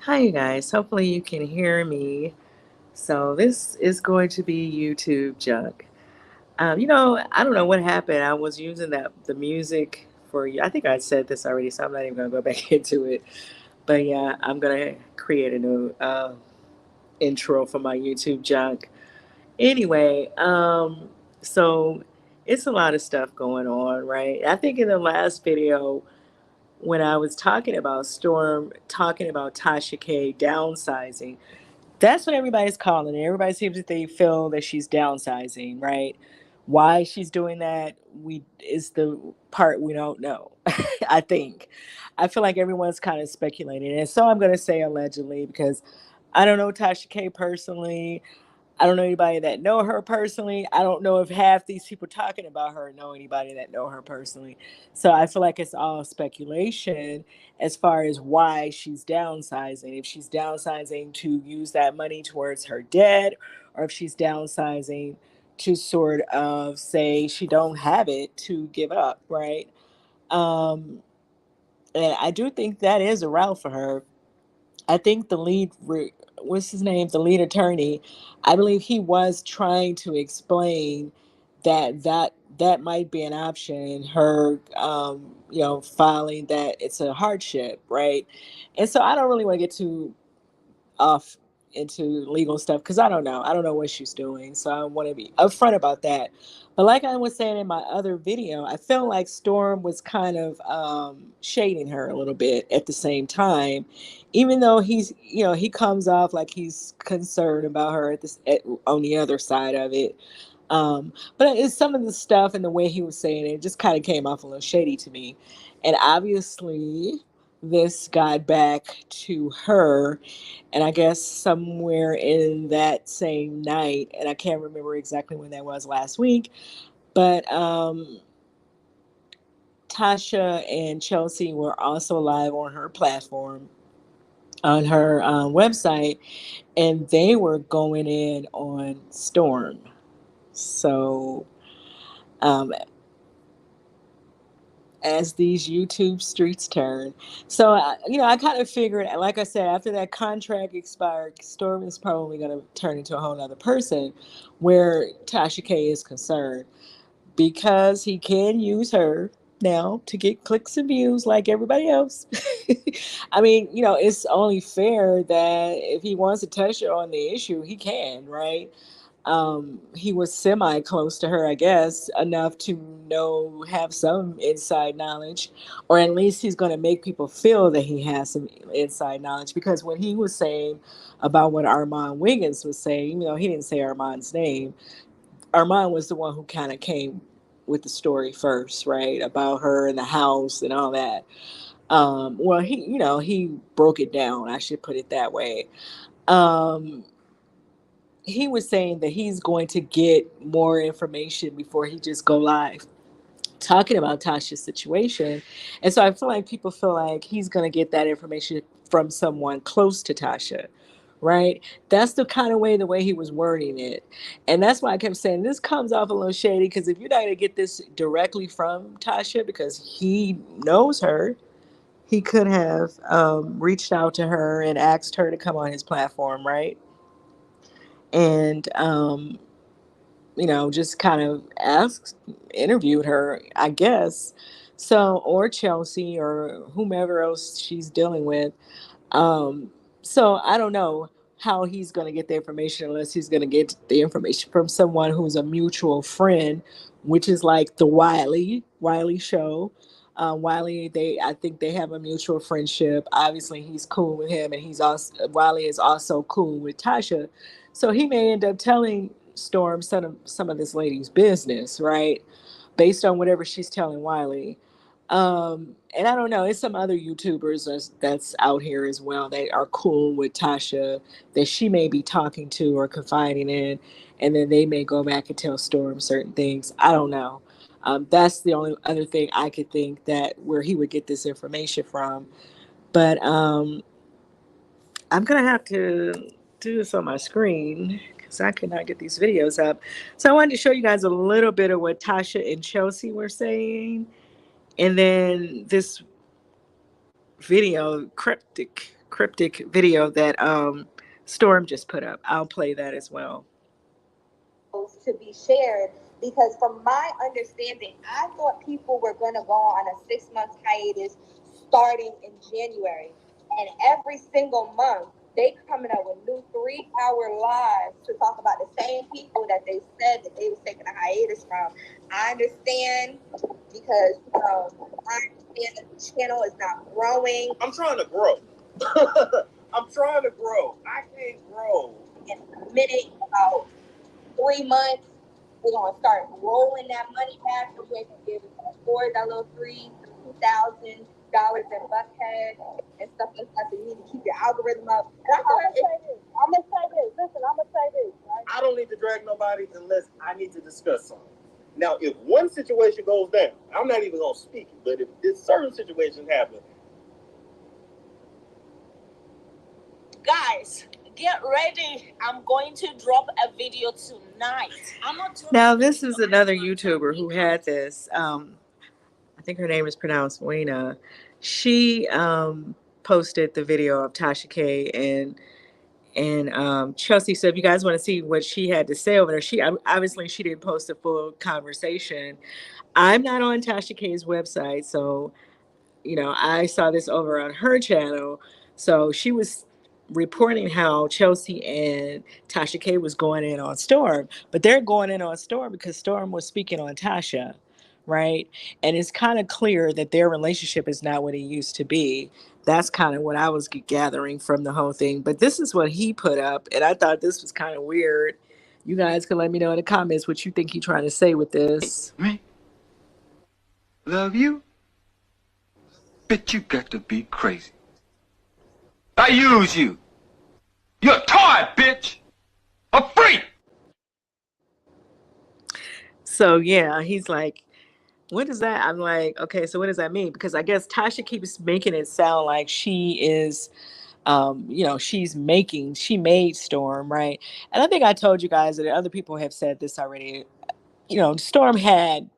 Hi, you guys. Hopefully, you can hear me. So, this is going to be YouTube junk. I don't know what happened. I was using the music for you. I think I said this already, so I'm not even going to go back into it. But yeah, I'm going to create a new intro for my YouTube junk. Anyway, so it's a lot of stuff going on, right? I think in the last video, when I was talking about Storm, talking about Tasha K downsizing, that's what everybody's calling it. Everybody seems that they feel that she's downsizing, right? Why she's doing that, we is the part we don't know. I think. I feel like everyone's kind of speculating. And so I'm gonna say allegedly because I don't know Tasha K personally. I don't know anybody that know her personally. I don't know if half these people talking about her know anybody that know her personally. So I feel like it's all speculation as far as why she's downsizing. If she's downsizing to use that money towards her debt, or if she's downsizing to sort of say she don't have it to give up, right? Um, and I do think that is a route for her. I think what's his name, the lead attorney, I believe he was trying to explain that might be an option. Her, filing that it's a hardship, right? And so I don't really want to get too off into legal stuff because I don't know. I don't know what she's doing. So I want to be upfront about that. But like I was saying in my other video, I felt like Storm was kind of shading her a little bit at the same time, even though he comes off like he's concerned about her on the other side of it. But it's some of the stuff and the way he was saying it just kind of came off a little shady to me. And obviously, this got back to her, and I guess somewhere in that same night, and I can't remember exactly when that was last week, but Tasha and Chelsea were also live on her platform, on her website, and they were going in on Storm. So, um, as these YouTube streets turn. So, I kind of figured, like I said, after that contract expired, Storm is probably going to turn into a whole other person where Tasha K is concerned because he can use her now to get clicks and views like everybody else. I mean, it's only fair that if he wants to touch her on the issue, he can, right? He was semi close to her, I guess, enough to have some inside knowledge, or at least he's going to make people feel that he has some inside knowledge. Because when he was saying about what Armand Wiggins was saying, even though he didn't say Armand's name, Armand was the one who kind of came with the story first, right? About her and the house and all that. Well, he broke it down. I should put it that way. Um, he was saying that he's going to get more information before he just go live talking about Tasha's situation. And so I feel like people feel like he's going to get that information from someone close to Tasha, right? That's the way he was wording it. And that's why I kept saying this comes off a little shady because if you're not going to get this directly from Tasha because he knows her, he could have reached out to her and asked her to come on his platform, right? And just kind of interviewed her, I guess. So, or Chelsea or whomever else she's dealing with. Um, so I don't know how he's going to get the information unless he's going to get the information from someone who's a mutual friend, which is like the Wiley show. Wiley, I think they have a mutual friendship. Obviously, he's cool with him, and Wiley is also cool with Tasha. So he may end up telling Storm some of this lady's business, right? Based on whatever she's telling Wiley. And I don't know, it's some other YouTubers that's out here as well. They are cool with Tasha that she may be talking to or confiding in, and then they may go back and tell Storm certain things. I don't know. That's the only other thing I could think that where he would get this information from. But I'm gonna have to do this on my screen because I could not get these videos up. So I wanted to show you guys a little bit of what Tasha and Chelsea were saying, and then this video, cryptic. cryptic video that Storm just put up. I'll play that as well. To be shared, because from my understanding, I thought people were going to go on a 6 month hiatus starting in January, and every single month they coming up with new 3 hour lives to talk about the same people that they said that they was taking a hiatus from. I understand because I understand that the channel is not growing. I'm trying to grow. I'm trying to grow. I can't grow. In a minute, about 3 months, we're gonna start rolling that money back so you ain't gonna be able to afford that little $2,000 in Buckhead and stuff like that. So you need to keep your algorithm up. And I'm gonna say this. Listen, I'm gonna say this. Right? I don't need to drag nobody unless I need to discuss something. Now, if one situation goes down, I'm not even gonna speak it, but if this certain situation happens, guys, get ready. I'm going to drop a video tonight. I'm not Now, this is another YouTuber who had this. I think her name is pronounced Wena. She posted the video of Tasha K and Chelsea. So if you guys want to see what she had to say over there, she obviously she didn't post a full conversation. I'm not on Tasha K's website, so I saw this over on her channel. So she was reporting how Chelsea and Tasha K was going in on Storm, but they're going in on Storm because Storm was speaking on Tasha, right? And it's kind of clear that their relationship is not what it used to be. That's kind of what I was gathering from the whole thing. But this is what he put up, and I thought this was kind of weird. You guys can let me know in the comments what you think he's trying to say with this. Me? Love you? Bitch, you got to be crazy. I use you. You're a toy, bitch. A freak. So yeah, he's like, what is that? I'm like, okay, so what does that mean? Because I guess Tasha keeps making it sound like she is, she made Storm, right? And I think I told you guys that other people have said this already. Storm had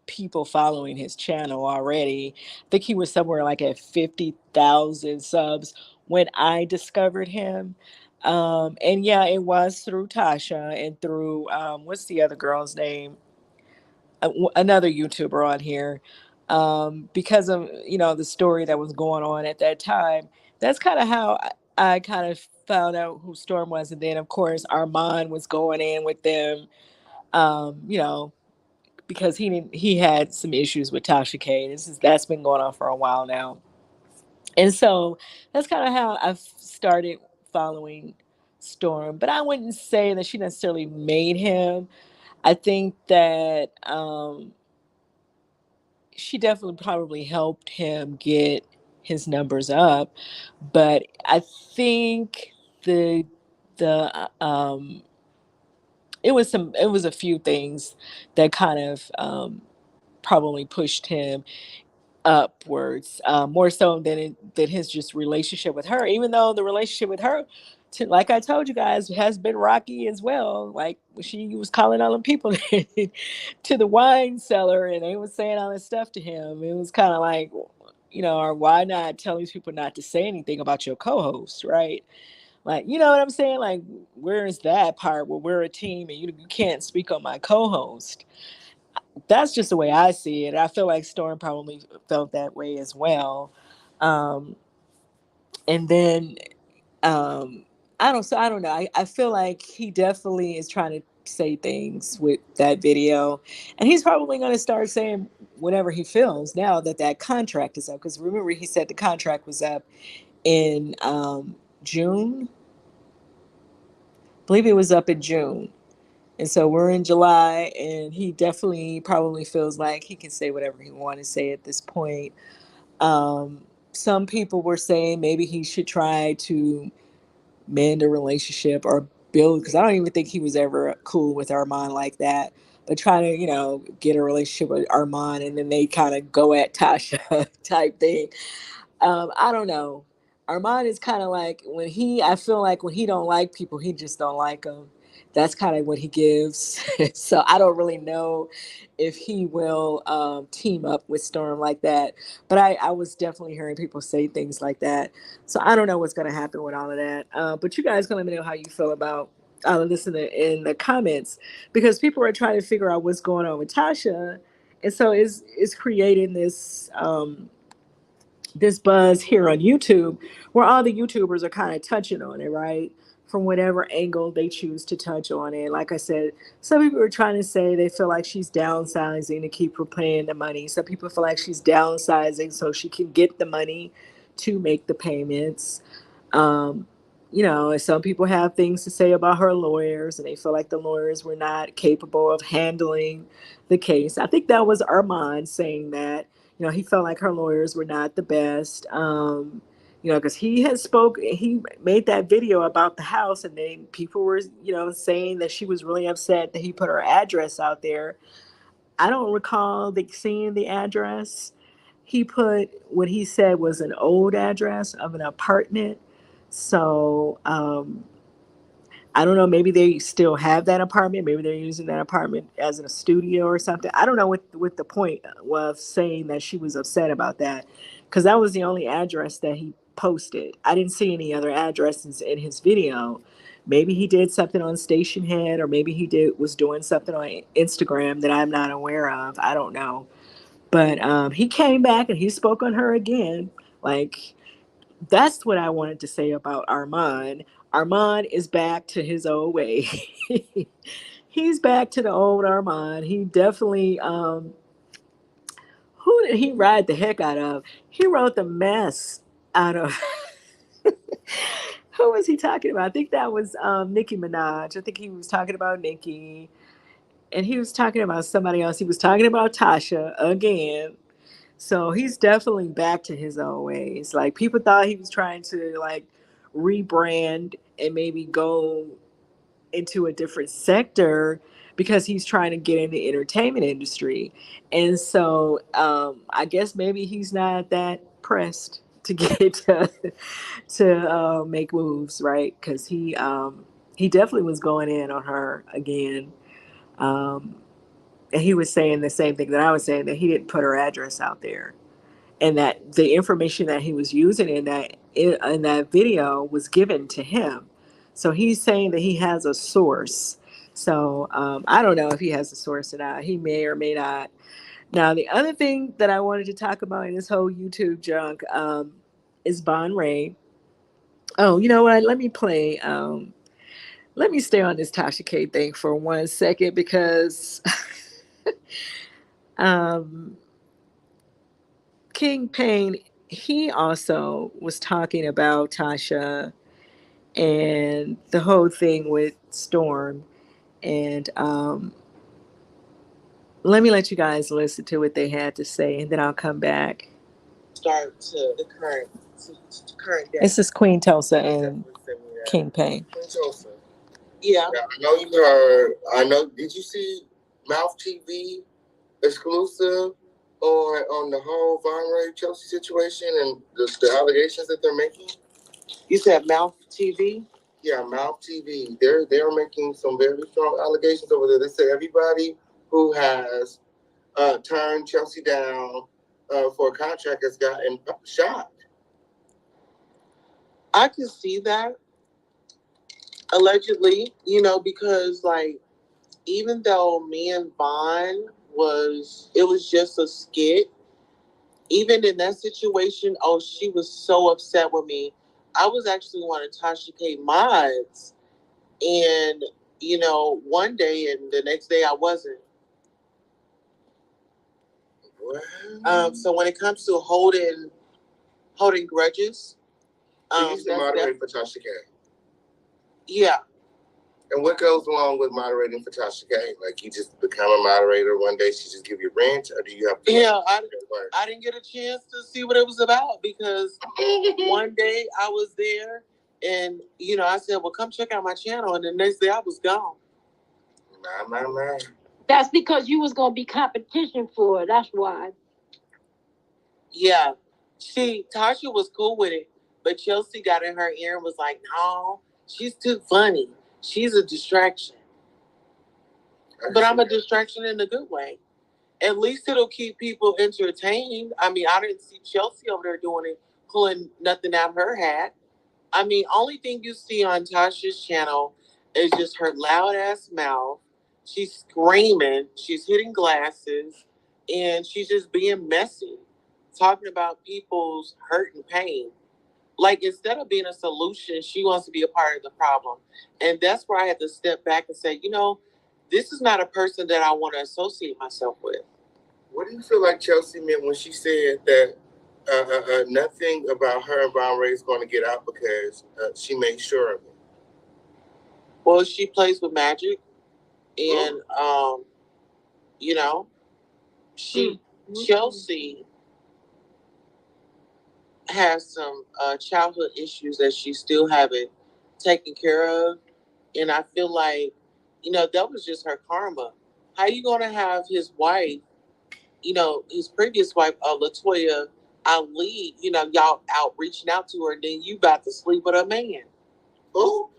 people following his channel already. I think he was somewhere like at 50,000 subs when I discovered him. And yeah, it was through Tasha and through, what's the other girl's name? Another YouTuber on here, because of the story that was going on at that time. That's kind of how I kind of found out who Storm was, and then of course Armand was going in with them, because he had some issues with Tasha K. That's been going on for a while now, and so that's kind of how I've started following Storm. But I wouldn't say that she necessarily made him. I think that she definitely probably helped him get his numbers up, but I think the it was a few things that kind of probably pushed him upwards, more so than his just relationship with her. Even though the relationship with her, like I told you guys, has been rocky as well. Like she was calling all them people to the wine cellar, and they was saying all this stuff to him. It was kind of like, or why not tell these people not to say anything about your co-host, right? Like, you know what I'm saying? Like, where is that part where we're a team and you can't speak on my co-host? That's just the way I see it. I feel like Storm probably felt that way as well. Um, and then I don't know. I feel like he definitely is trying to say things with that video, and he's probably going to start saying whatever he feels now that that contract is up. Because remember, he said the contract was up in June. I believe it was up in June. And so we're in July, and he definitely probably feels like he can say whatever he wants to say at this point. Some people were saying maybe he should try to mend a relationship or build, because I don't even think he was ever cool with Armand like that. But try to, get a relationship with Armand, and then they kind of go at Tasha type thing. I don't know. Armand is kind of like I feel like when he don't like people, he just don't like them. That's kind of what he gives. So I don't really know if he will team up with Storm like that. But I was definitely hearing people say things like that. So I don't know what's going to happen with all of that. But you guys can let me know how you feel about listen in the comments, because people are trying to figure out what's going on with Tasha. And so it's creating this buzz here on YouTube where all the YouTubers are kind of touching on it, right? From whatever angle they choose to touch on it. Like I said, some people are trying to say they feel like she's downsizing to keep her paying the money. Some people feel like she's downsizing so she can get the money to make the payments. Um, and some people have things to say about her lawyers, and they feel like the lawyers were not capable of handling the case. I think that was Armand saying that. He felt like her lawyers were not the best. Because he made that video about the house, and then people were, saying that she was really upset that he put her address out there. I don't recall seeing the address. He put what he said was an old address of an apartment. So I don't know. Maybe they still have that apartment. Maybe they're using that apartment as a studio or something. I don't know what the point was saying that she was upset about that, because that was the only address that he posted. I didn't see any other addresses in his video. Maybe he did something on Station Head, or maybe was doing something on Instagram that I'm not aware of. I don't know. But he came back and he spoke on her again. Like, that's what I wanted to say about Armand. Armand is back to his old way. He's back to the old Armand. He definitely, who did he ride the heck out of? He wrote the mess out of, who was he talking about? I think that was Nicki Minaj. I think he was talking about Nicki. And he was talking about somebody else. He was talking about Tasha again. So he's definitely back to his old ways. Like, people thought he was trying to like rebrand and maybe go into a different sector because he's trying to get in the entertainment industry. And so I guess maybe he's not that pressed to get to make moves, right? Because he definitely was going in on her again. Um, and he was saying the same thing that I was saying, that he didn't put her address out there, and that the information that he was using in that video was given to him. So he's saying that he has a source. So I don't know if he has a source or not. He may or may not. Now, the other thing that I wanted to talk about in this whole YouTube junk is Bon Ray. Oh, you know what? Let me play. Let me stay on this Tasha K thing for 1 second, because um, King Payne, he also was talking about Tasha and the whole thing with Storm. And let you guys listen to what they had to say, and then I'll come back. Start to the current day. This is Queen Tulsa and King Payne. Queen Tulsa. Yeah. I know you heard. Did you see Mouth TV exclusive on the whole Von Ray Chelsea situation and the allegations that they're making? You said Mouth TV? Yeah, Mouth TV. They're making some very strong allegations over there. They say everybody who has turned Chelsea down for a contract has gotten shot. I can see that. Allegedly, because like, even though me and Vaughn it was just a skit, even in that situation, she was so upset with me. I was actually one of Tasha K mods, and one day and the next day I wasn't. So when it comes to holding grudges, you used to moderate for Tasha K. Yeah. And what goes along with moderating for Tasha K? Like, you just become a moderator one day, she just give you rent, or do you have to? Yeah, I didn't get a chance to see what it was about, because one day I was there and, I said, well, come check out my channel. And the next day I was gone. Nah. That's because you was going to be competition for it. That's why. Yeah. Tasha was cool with it, but Chelsea got in her ear and was like, no, she's too funny. She's a distraction. But I'm a distraction in a good way. At least it'll keep people entertained. I mean, I didn't see Chelsea over there doing it, pulling nothing out of her hat. I mean, only thing you see on Tasha's channel is just her loud ass mouth. She's screaming, she's hitting glasses, and she's just being messy, talking about people's hurt and pain. Like, instead of being a solution, she wants to be a part of the problem. And that's where I had to step back and say, this is not a person that I want to associate myself with. What do you feel like Chelsea meant when she said that nothing about her and Brown Ray is going to get out because she made sure of it? Well, she plays with magic, and Chelsea has some childhood issues that she still haven't taken care of, and I feel like that was just her karma. How you gonna have his wife, his previous wife, Latoya Ali, y'all out reaching out to her, and then you about to sleep with a man? Who?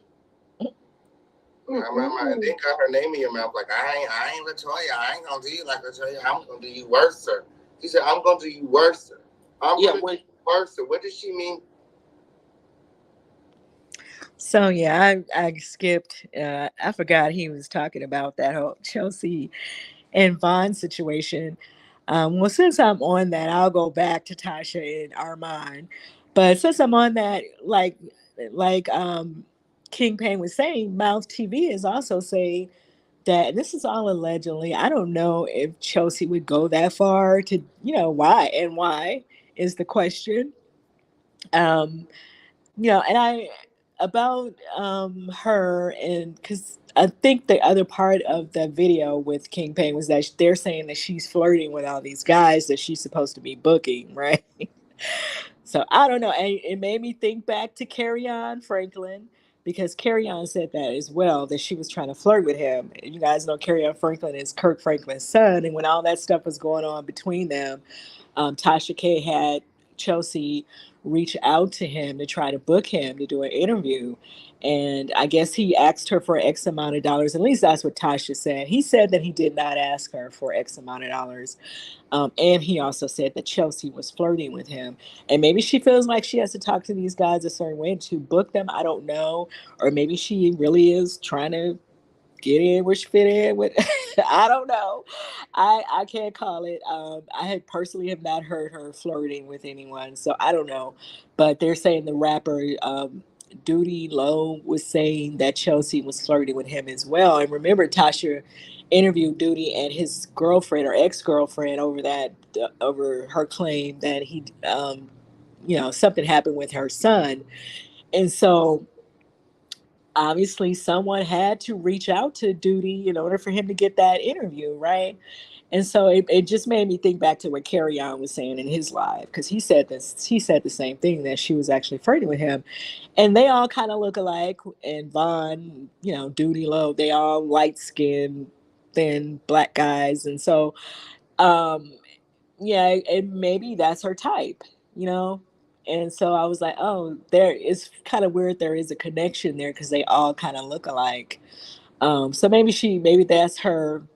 I think got her name in your mouth like I ain't Latoya. I ain't gonna do you like Latoya. I'm gonna do you worse, sir. She said I'm gonna do you worse, sir. I'm gonna do you worse, sir. What does she mean? So yeah, I skipped. I forgot he was talking about that whole Chelsea and Vaughn situation. Well, since I'm on that, I'll go back to Tasha and Armand. But since I'm on that, like King Payne was saying, Mouth TV is also saying that, and this is all allegedly. I don't know if Chelsea would go that far to, why is the question. Um, and I about her, and because I think the other part of the video with King Payne was that they're saying that she's flirting with all these guys that she's supposed to be booking, right? So I don't know. And it made me think back to Carry On Franklin, because Carry On said that as well, that she was trying to flirt with him. You guys know Carry On Franklin is Kirk Franklin's son. And when all that stuff was going on between them, Tasha K had Chelsea reach out to him to try to book him to do an interview. And I guess he asked her for X amount of dollars. At least that's what Tasha said. He said that he did not ask her for X amount of dollars. And he also said that Chelsea was flirting with him. And maybe she feels like she has to talk to these guys a certain way to book them. I don't know. Or maybe she really is trying to get in where she fit in with. I don't know. I can't call it. I had personally have not heard her flirting with anyone, so I don't know. But they're saying the rapper Duty Low was saying that Chelsea was flirting with him as well. And remember, Tasha interviewed Duty and his girlfriend or ex-girlfriend over her claim that he something happened with her son. And so obviously someone had to reach out to Duty in order for him to get that interview, right? And so it just made me think back to what Carry On was saying in his live, because he said the same thing, that she was actually flirting with him. And they all kind of look alike. And Vaughn, Duty Low, they all light skinned, thin black guys. And so yeah, and maybe that's her type, you know? And so I was like, oh, there is kind of weird. There is a connection there because they all kind of look alike. So maybe that's her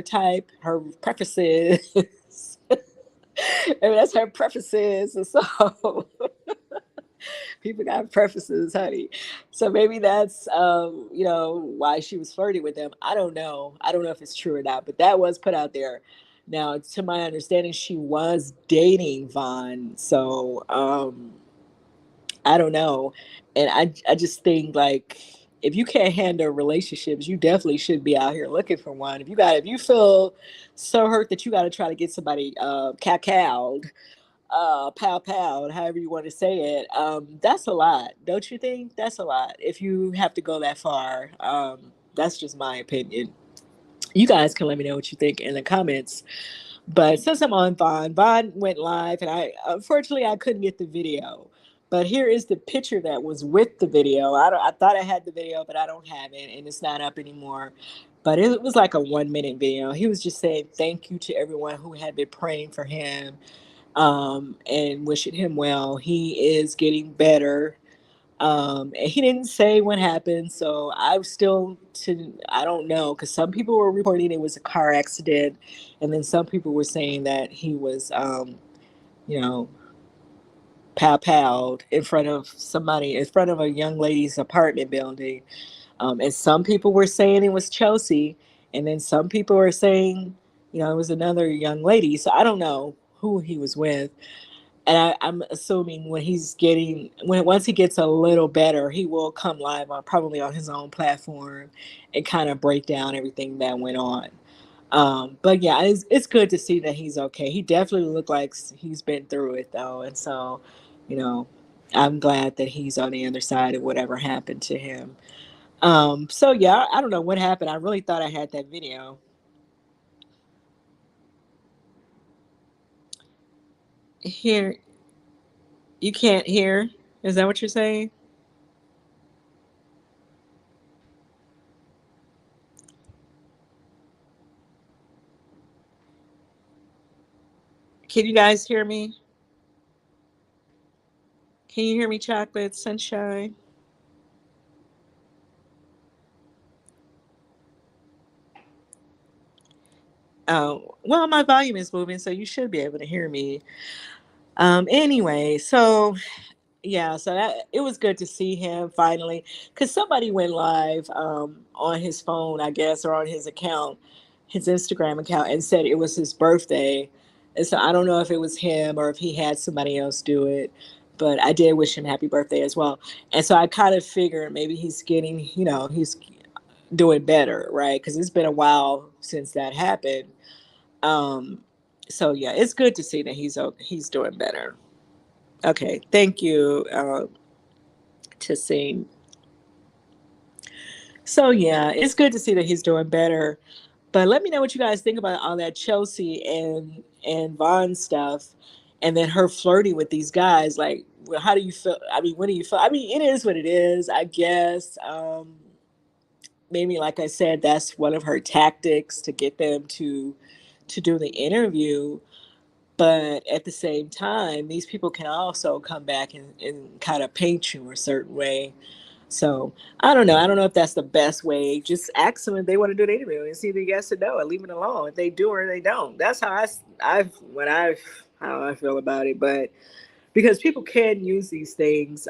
type, her preferences. Maybe that's her preferences. And so people got preferences, honey. So maybe that's why she was flirting with them. I don't know. I don't know if it's true or not, but that was put out there. Now, to my understanding, she was dating Vaughn. So I don't know. And I just think, like, if you can't handle relationships, you definitely should be out here looking for one. If you feel so hurt that you got to try to get somebody cacao, pow pow, however you want to say it, that's a lot, don't you think? That's a lot if you have to go that far. That's just my opinion. You guys can let me know what you think in the comments. But since I'm on Vaughn went live, and I couldn't get the video. But here is the picture that was with the video. I thought I had the video, but I don't have it, and it's not up anymore. But it was like a 1 minute video. He was just saying thank you to everyone who had been praying for him, and wishing him well. He is getting better. And he didn't say what happened, so I don't know, because some people were reporting it was a car accident, and then some people were saying that he was, you know, pow in front of a young lady's apartment building. And some people were saying it was Chelsea, and then some people were saying, it was another young lady. So I don't know who he was with. And I'm assuming once he gets a little better, he will come live on probably on his own platform and kind of break down everything that went on. But yeah, it's good to see that he's okay. He definitely looked like he's been through it though, and so, you know, I'm glad that he's on the other side of whatever happened to him. So yeah, I don't know what happened. I really thought I had that video. Here, you can't hear? Is that what you're saying? Can you guys hear me? Can you hear me, Chocolate Sunshine? Oh, well, my volume is moving, so you should be able to hear me. Anyway, so yeah, so that it was good to see him finally, because somebody went live on his phone, I guess, or on his account, his Instagram account, and said it was his birthday. And so I don't know if it was him or if he had somebody else do it, but I did wish him happy birthday as well. And so I kind of figured maybe he's getting, he's doing better, right? Because it's been a while since that happened. Um, so yeah, it's good to see that he's doing better. Okay, thank you, to see. So yeah, it's good to see that he's doing better. But let me know what you guys think about all that Chelsea and Vaughn stuff, and then her flirting with these guys. Like, well, how do you feel? I mean, what do you feel? I mean, it is what it is, I guess. Maybe, like I said, that's one of her tactics to get them to do the interview. But at the same time, these people can also come back and kind of paint you a certain way. So I don't know. I don't know if that's the best way. Just ask them if they want to do the interview and see if yes or no, and leave it alone. If they do or they don't. That's how how I feel about it. But because people can use these things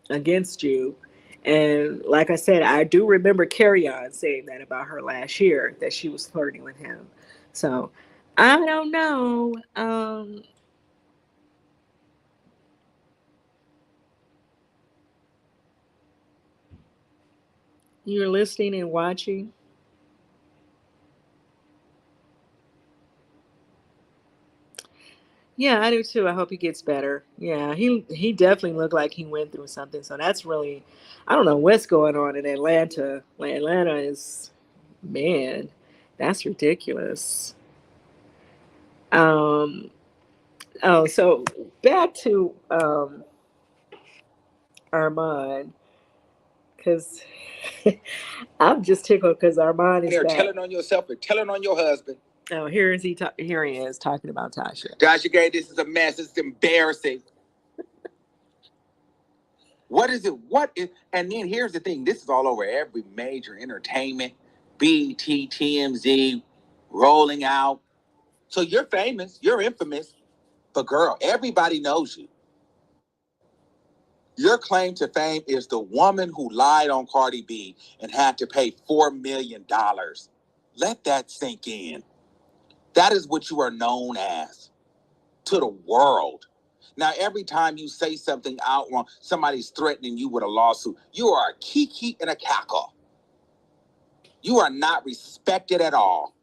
against you, and like I said, I do remember Carrie On saying that about her last year, that she was flirting with him. So I don't know. You're listening and watching. Yeah, I do too. I hope he gets better. Yeah, he definitely looked like he went through something. So that's really, I don't know what's going on in Atlanta. Like, Atlanta is, man, that's ridiculous. Um. Oh, so back to Armand, because I'm just tickled because Armand is Here, back. telling on yourself and telling on your husband. Oh, here he is talking about Tasha. Tasha K, this is a mess. It's embarrassing. What is it? What is? And then here's the thing. This is all over every major entertainment, BT, TMZ, rolling out. So you're famous. You're infamous. But girl, everybody knows you. Your claim to fame is the woman who lied on Cardi B and had to pay $4 million. Let that sink in. That is what you are known as to the world. Now, every time you say something out wrong, somebody's threatening you with a lawsuit, you are a kiki and a cackle. You are not respected at all.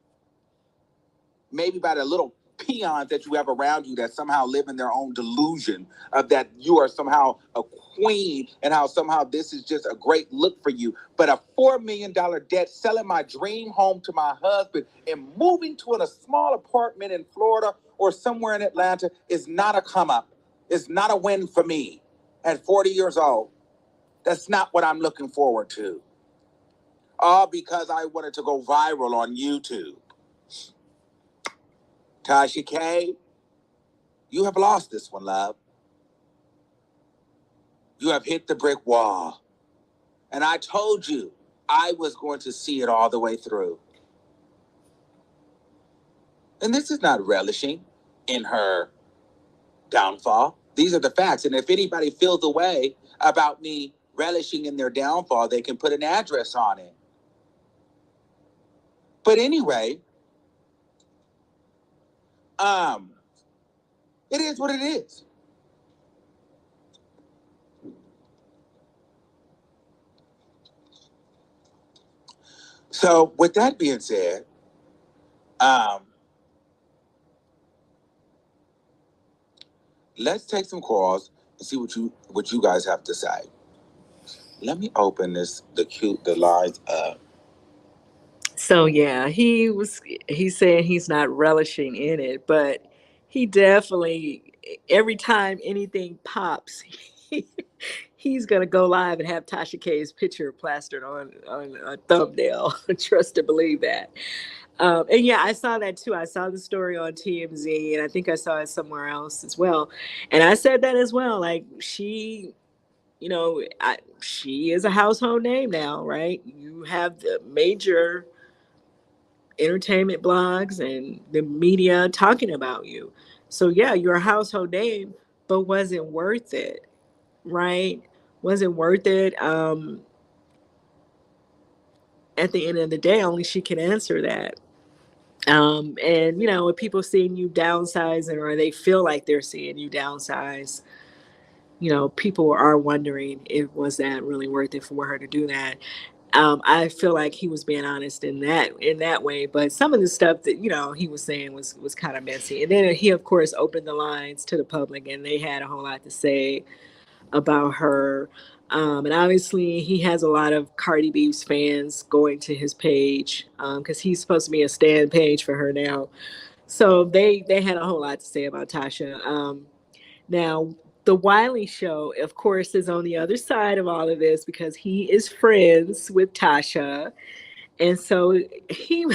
Maybe by the little peons that you have around you that somehow live in their own delusion of that you are somehow a queen and how somehow this is just a great look for you. But a $4 million debt, selling my dream home to my husband and moving to a small apartment in Florida or somewhere in Atlanta is not a come up. It's not a win for me at 40 years old. That's not what I'm looking forward to. All because I wanted to go viral on YouTube. Tasha K, you have lost this one, love. You have hit the brick wall. And I told you I was going to see it all the way through. And this is not relishing in her downfall. These are the facts. And if anybody feels a way about me relishing in their downfall, they can put an address on it. But anyway, it is what it is. So with that being said, let's take some calls and see what you guys have to say. Let me open the lines up. So yeah, he's saying he's not relishing in it, but he definitely every time anything pops, he, he's gonna go live and have Tasha K's picture plastered on a thumbnail. Trust to believe that. And yeah, I saw that too. I saw the story on TMZ, and I think I saw it somewhere else as well. And I said that as well. Like she is a household name now, right? You have the major entertainment blogs and the media talking about you. So yeah, you're a household name, but was it worth it? Right? Was it worth it? At the end of the day, only she can answer that. And with people seeing you downsizing or they feel like they're seeing you downsize, people are wondering if was that really worth it for her to do that. I feel like he was being honest in that way, but some of the stuff that he was saying was kind of messy. And then he, of course, opened the lines to the public, and they had a whole lot to say about her. And obviously, he has a lot of Cardi B's fans going to his page because he's supposed to be a stand page for her now. So they had a whole lot to say about Tasha. Now, the Wiley show, of course, is on the other side of all of this because he is friends with Tasha. And so he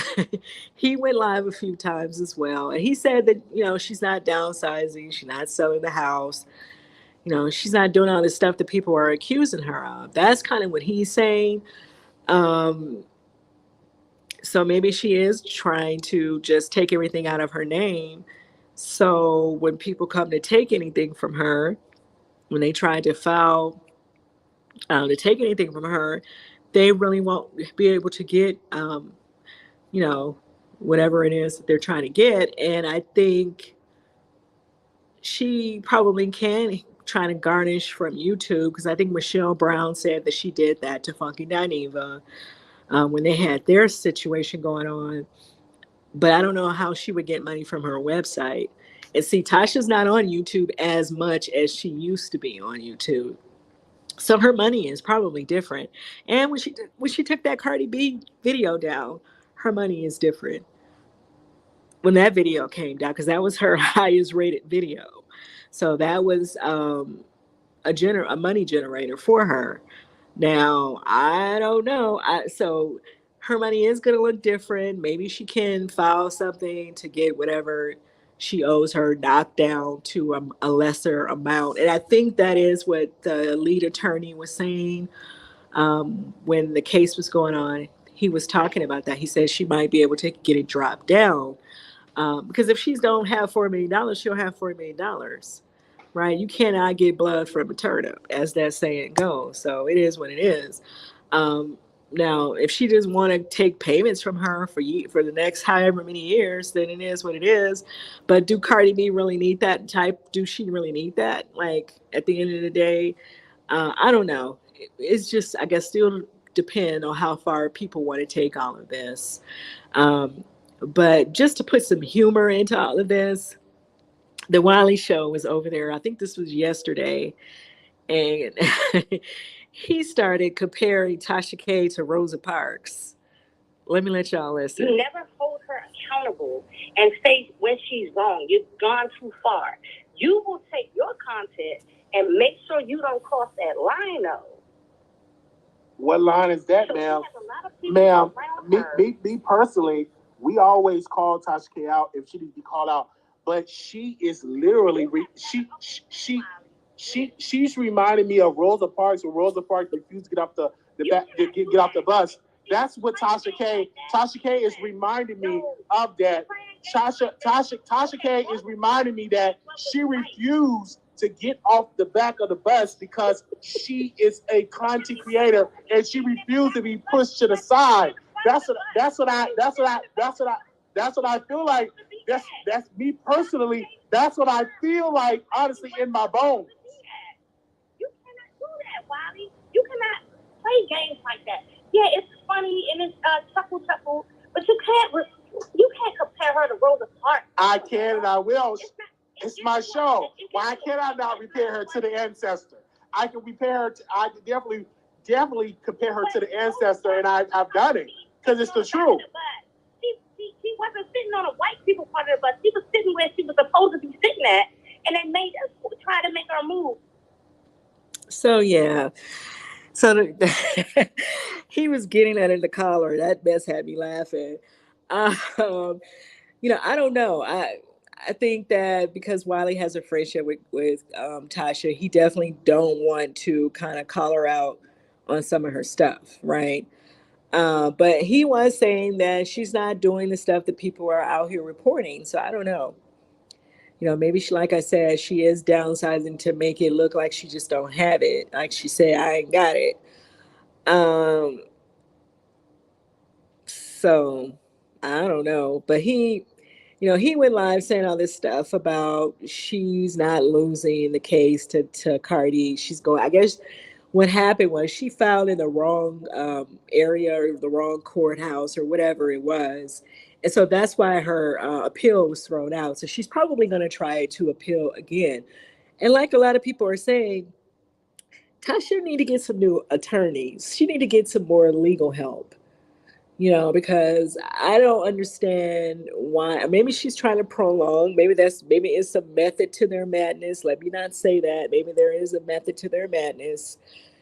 he went live a few times as well. And he said that, she's not downsizing, she's not selling the house. She's not doing all this stuff that people are accusing her of. That's kind of what he's saying. Um, so maybe she is trying to just take everything out of her name. So when people come to take anything from her, when they try to file to take anything from her, they really won't be able to get, you know, whatever it is that they're trying to get. And I think she probably can try to garnish from YouTube because I think Michelle Brown said that she did that to Funky Dineva when they had their situation going on. But I don't know how she would get money from her website. And see, Tasha's not on YouTube as much as she used to be on YouTube. So her money is probably different. And when she took that Cardi B video down, her money is different. When that video came down, because that was her highest rated video, so that was a money generator for her. Now I don't know. So her money is going to look different. Maybe she can file something to get whatever she owes her knocked down to a lesser amount. And I think that is what the lead attorney was saying when the case was going on. He was talking about that. He said she might be able to get it dropped down because if she don't have $4 million, she'll have $4 million, right? You cannot get blood from a turnip, as that saying goes. So it is what it is. Um, Now, if she just want to take payments from her for the next however many years, then it is what it is. But do Cardi B really need that type? Do she really need that? Like at the end of the day, I don't know. It's just I guess still depend on how far people want to take all of this. Um, but just to put some humor into all of this, the Wiley show was over there. I think this was yesterday, and he started comparing Tasha K to Rosa Parks. Let me let y'all listen. You never hold her accountable and say when she's wrong. You've gone too far. You will take your content and make sure you don't cross that line, though. What line is that, ma'am? Ma'am, me personally, we always call Tasha K out if she needs to be called out. But she is literally she's reminding me of Rosa Parks when Rosa Parks refused to get off the back get off the bus. That's what Tasha K is reminding me of that. Tasha K is reminding me that she refused to get off the back of the bus because she is a content creator and she refused to be pushed to the side. That's what I feel like. That's me personally. That's what I feel like, honestly, in my bones. You cannot do that, Wiley. You cannot play games like that. Yeah, it's funny and it's chuckle, but you can't compare her to Rosa Parks. I can and I will. It's my show. Why can't I not compare her to the ancestor? I can compare her. I can definitely compare her to the ancestor, and I've done it because it's the truth. She wasn't sitting on a white people part of the bus. She was sitting where she was supposed to be sitting at, and they made us try to make her move. So yeah. So he was getting at in the collar. That mess had me laughing. Um, I don't know. I think that because Wiley has a friendship with Tasha, he definitely don't want to kind of call her out on some of her stuff, right? But he was saying that she's not doing the stuff that people are out here reporting. So I don't know. Maybe she, like I said, she is downsizing to make it look like she just don't have it. Like she said, I ain't got it. Um, so I don't know. But he went live saying all this stuff about she's not losing the case to Cardi. She's going, I guess what happened was she filed in the wrong area or the wrong courthouse or whatever it was. And so that's why her appeal was thrown out. So she's probably going to try to appeal again. And like a lot of people are saying, Tasha need to get some new attorneys. She need to get some more legal help, because I don't understand why. Maybe she's trying to prolong. Maybe it's a method to their madness. Let me not say that. Maybe there is a method to their madness.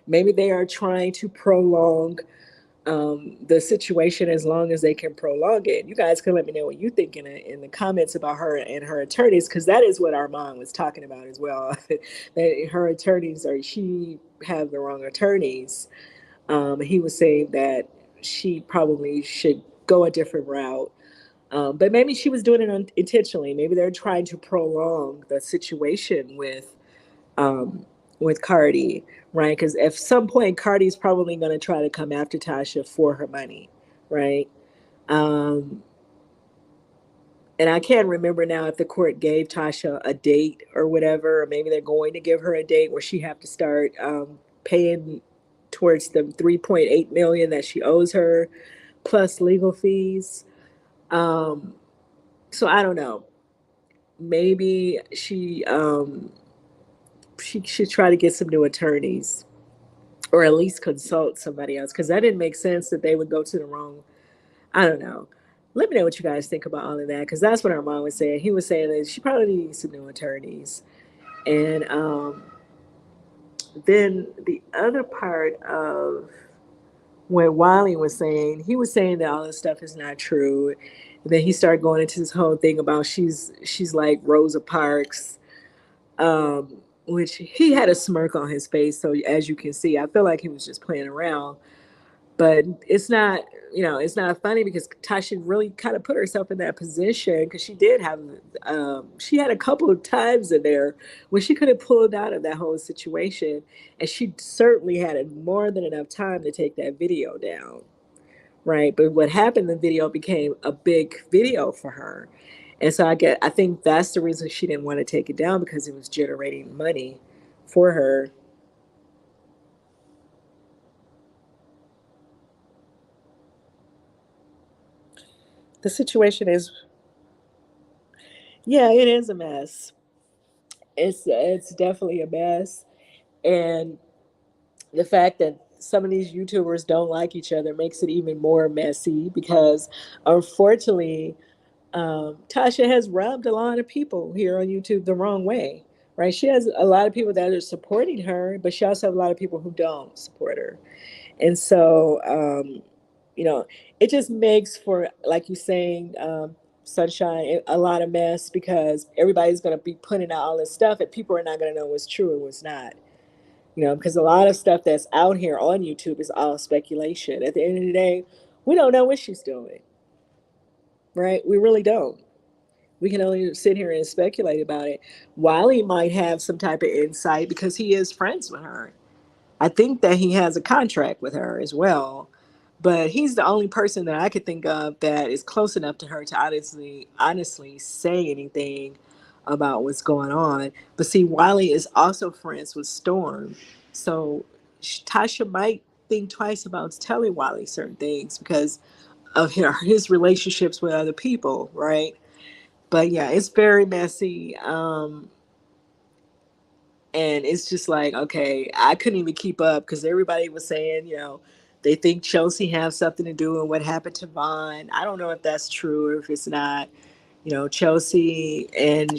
Maybe they are trying to prolong the situation as long as they can prolong it. You guys can let me know what you think in the comments about her and her attorneys, because that is what Armand was talking about as well. That her attorneys she have the wrong attorneys. He was saying that she probably should go a different route. But maybe she was doing it intentionally. Maybe they're trying to prolong the situation with Cardi, right? Because at some point, Cardi's probably going to try to come after Tasha for her money, right? Um, and I can't remember now if the court gave Tasha a date or whatever, or maybe they're going to give her a date where she have to start paying towards the 3.8 million that she owes her, plus legal fees. Um, so I don't know. Maybe she should try to get some new attorneys, or at least consult somebody else, because that didn't make sense that they would go to the wrong. I don't know. Let me know what you guys think about all of that, because that's what Armand was saying. He was saying that she probably needs some new attorneys. And then the other part of what Wiley was saying, he was saying that all this stuff is not true. And then he started going into this whole thing about she's like Rosa Parks, which he had a smirk on his face. So as you can see, I feel like he was just playing around. But it's not funny, because Tasha really kind of put herself in that position, because she had a couple of times in there when she could have pulled out of that whole situation, and she certainly had more than enough time to take that video down, right? But what happened, the video became a big video for her, and so I think that's the reason she didn't want to take it down, because it was generating money for her. The situation is, yeah, it is a mess. It's definitely a mess, and the fact that some of these YouTubers don't like each other makes it even more messy, because unfortunately, Tasha has rubbed a lot of people here on YouTube the wrong way, right? She has a lot of people that are supporting her, but she also has a lot of people who don't support her. And so, you know, it just makes for, like you're saying, sunshine, a lot of mess, because everybody's going to be putting out all this stuff and people are not going to know what's true and what's not. Because a lot of stuff that's out here on YouTube is all speculation. At the end of the day, we don't know what she's doing, right? We really don't. We can only sit here and speculate about it. Wiley might have some type of insight because he is friends with her. I think that he has a contract with her as well. But he's the only person that I could think of that is close enough to her to honestly say anything about what's going on. But see, Wiley is also friends with Storm. So Tasha might think twice about telling Wiley certain things because of his relationships with other people, right? But yeah, it's very messy. And it's just like, okay, I couldn't even keep up because everybody was saying, they think Chelsea has something to do with what happened to Vaughn. I don't know if that's true or if it's not. Chelsea and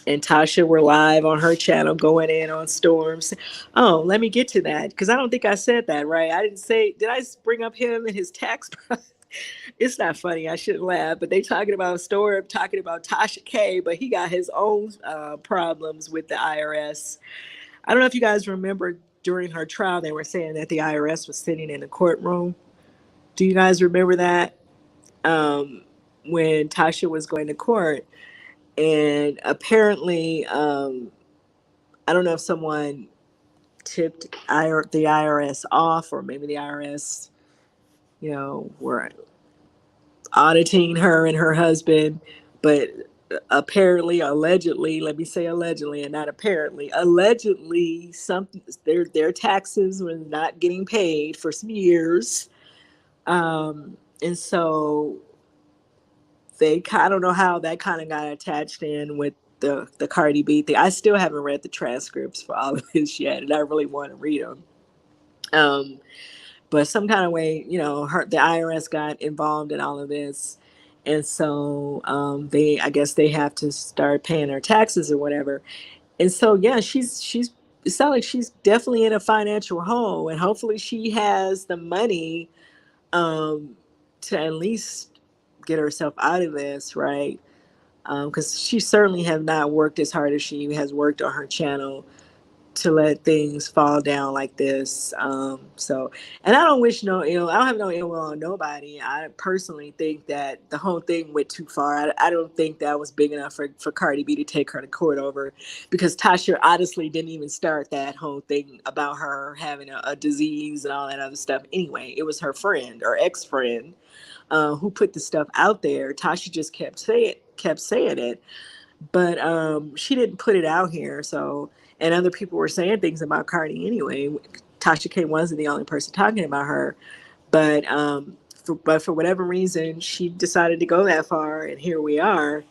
Tasha were live on her channel going in on Storms. Oh, let me get to that because I don't think I said that right. I didn't say, did I bring up him and his tax? It's not funny. I shouldn't laugh, but they talking about Storm, talking about Tasha K, but he got his own problems with the IRS. I don't know if you guys remember during her trial, they were saying that the IRS was sitting in the courtroom. Do you guys remember that? When Tasha was going to court, and apparently, I don't know if someone tipped the IRS off, or maybe the IRS, were auditing her and her husband, but apparently, allegedly, let me say allegedly and not apparently, allegedly, their taxes were not getting paid for some years. And so I don't know how that kind of got attached in with the Cardi B thing. I still haven't read the transcripts for all of this yet, and I really want to read them. But some kind of way, the IRS got involved in all of this, and so I guess they have to start paying her taxes or whatever. And so yeah, she's it sounds like she's definitely in a financial hole, and hopefully she has the money to at least get herself out of this, right? Because she certainly have not worked as hard as she has worked on her channel to let things fall down like this. And I don't wish no ill. I don't have no ill will on nobody. I personally think that the whole thing went too far. I don't think that was big enough for Cardi B to take her to court over, because Tasha honestly didn't even start that whole thing about her having a disease and all that other stuff. Anyway, it was her friend or ex-friend who put the stuff out there. Tasha just kept saying it, but she didn't put it out here. So, and other people were saying things about Cardi anyway. Tasha K wasn't the only person talking about her, but for whatever reason, she decided to go that far, and here we are.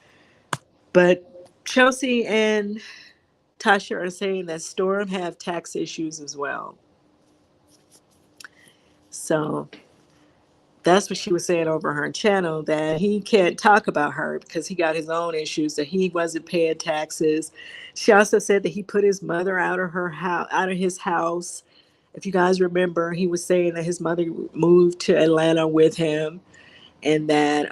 But Chelsea and Tasha are saying that Storm have tax issues as well. So that's what she was saying over her channel, that he can't talk about her because he got his own issues, that he wasn't paying taxes. She also said that he put his mother out of his house. If you guys remember, he was saying that his mother moved to Atlanta with him, and that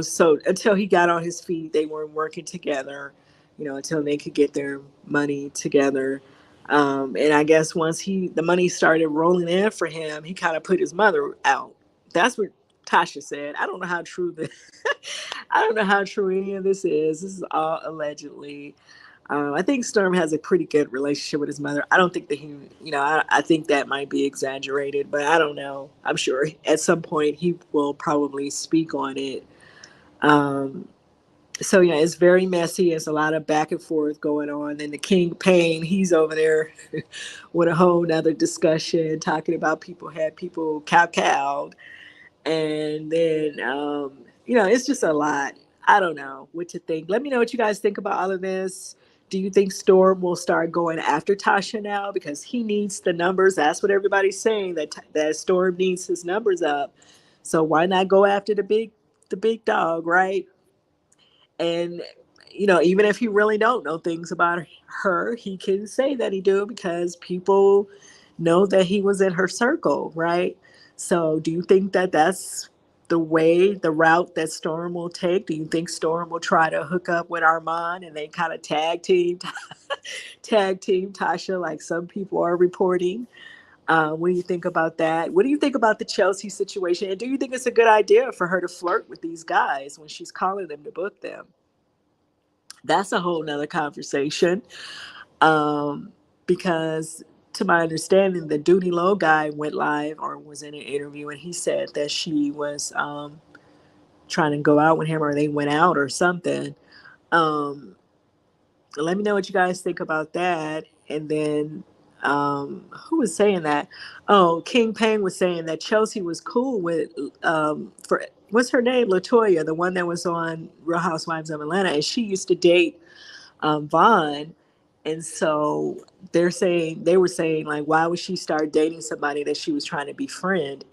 so until he got on his feet, they weren't working together, until they could get their money together. And I guess once the money started rolling in for him, he kind of put his mother out. That's what Tasha said. I don't know how true I don't know how true any of this is. This is all allegedly. I think Storm has a pretty good relationship with his mother. I don't think that I think that might be exaggerated, but I don't know. I'm sure at some point he will probably speak on it. So yeah, it's very messy. It's a lot of back and forth going on. And the King Payne, he's over there with a whole nother discussion, talking about people cow-cowed. And then, it's just a lot. I don't know what to think. Let me know what you guys think about all of this. Do you think Storm will start going after Tasha now because he needs the numbers? That's what everybody's saying, that Storm needs his numbers up. So why not go after the big dog, right? And even if he really don't know things about her, he can say that he do because people know that he was in her circle, right? So do you think that that's the route that Storm will take? Do you think Storm will try to hook up with Armand and they kind of tag team Tasha like some people are reporting? What do you think about that? What do you think about the Chelsea situation? And do you think it's a good idea for her to flirt with these guys when she's calling them to book them? That's a whole nother conversation. Um, because to my understanding, the Duty Low guy went live or was in an interview and he said that she was trying to go out with him or they went out or something. Um, let me know what you guys think about that. And then who was saying that? Oh, King Pang was saying that Chelsea was cool with for what's her name? Latoya, the one that was on Real Housewives of Atlanta, and she used to date Vaughn. And so they were saying like, why would she start dating somebody that she was trying to befriend?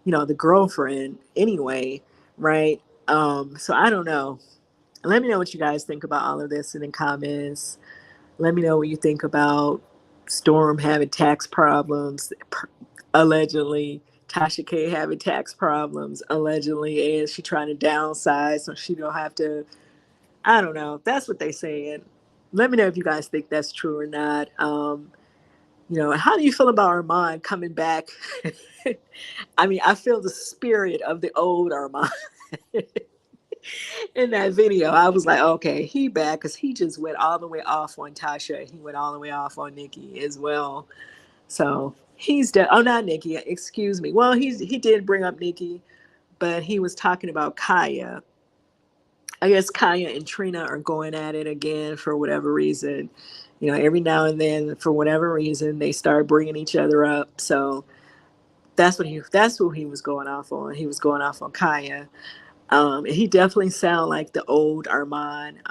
You know, the girlfriend anyway, right? So I don't know. Let me know what you guys think about all of this in the comments. Let me know what you think about Storm having tax problems, allegedly. Tasha K having tax problems, allegedly, and she trying to downsize so she don't have to. I don't know. That's what they saying. Let me know if you guys think that's true or not. How do you feel about Armand coming back? I mean, I feel the spirit of the old Armand in that video. I was like, okay, he back because he just went all the way off on Tasha. He went all the way off on Nikki as well. So he's oh, not Nikki, excuse me. Well, he did bring up Nikki, but he was talking about Kaya. I guess Kaya and Trina are going at it again for whatever reason. Every now and then, for whatever reason, they start bringing each other up. So that's who he was going off on. He was going off on Kaya. And he definitely sounded like the old Armand.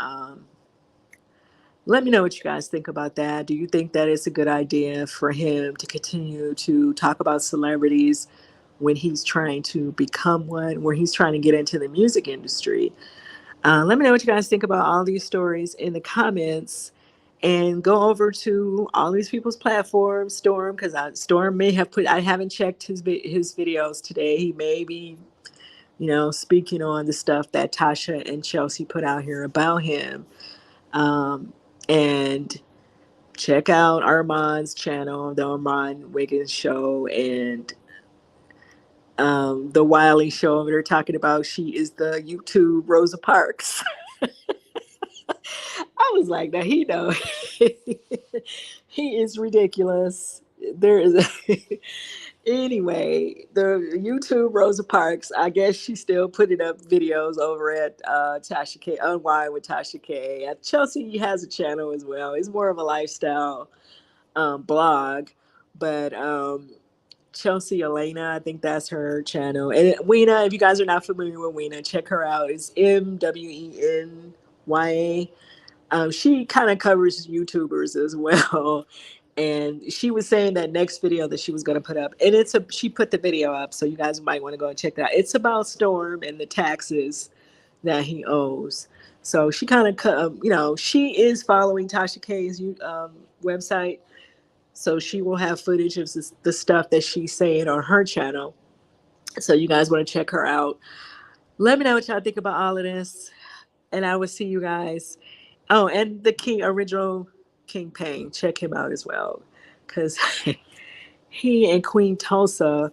Let me know what you guys think about that. Do you think that it's a good idea for him to continue to talk about celebrities when he's trying to become one, where he's trying to get into the music industry? Let me know what you guys think about all these stories in the comments, and go over to all these people's platforms. Storm, because Storm may have put. I haven't checked his videos today. He may be, speaking on the stuff that Tasha and Chelsea put out here about him. And check out Armand's channel, the Armand Wiggins show, and the Wiley show. They're talking about she is the YouTube Rosa Parks. I was like, now he know he is ridiculous. There is anyway, the YouTube Rosa Parks. I guess she's still putting up videos over at Tasha K, Unwind with Tasha K. Chelsea has a channel as well. It's more of a lifestyle blog, but Chelsea Elena, I think that's her channel. And Weena, if you guys are not familiar with Weena, check her out. It's MWENYA. She kind of covers YouTubers as well. And she was saying that next video that she was going to put up, and she put the video up, so you guys might want to go and check that out. It's about Storm and the taxes that he owes. So she kind of, she is following Tasha K's website, so she will have footage of the stuff that she's saying on her channel. So you guys want to check her out. Let me know what y'all think about all of this, and I will see you guys. Oh, and the original King Payne, check him out as well, because he and Queen Tulsa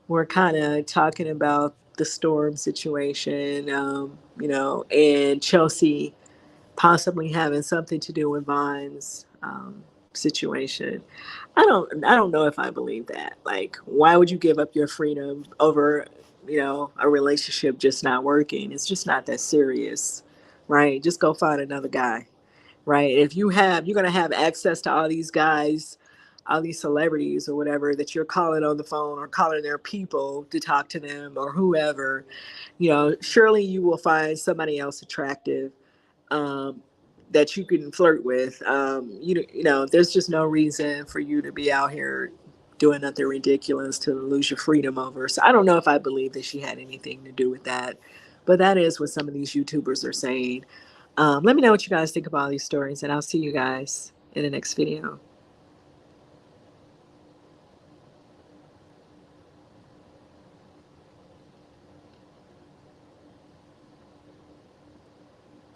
were kind of talking about the Storm situation, and Chelsea possibly having something to do with Vaughn's situation. I don't know if I believe that. Like, why would you give up your freedom over, a relationship just not working? It's just not that serious, right? Just go find another guy, right? If you're going to have access to all these guys, all these celebrities or whatever that you're calling on the phone or calling their people to talk to them or whoever, surely you will find somebody else attractive that you can flirt with. There's just no reason for you to be out here doing nothing ridiculous to lose your freedom over. So I don't know if I believe that she had anything to do with that, but that is what some of these YouTubers are saying. Let me know what you guys think about all these stories, and I'll see you guys in the next video.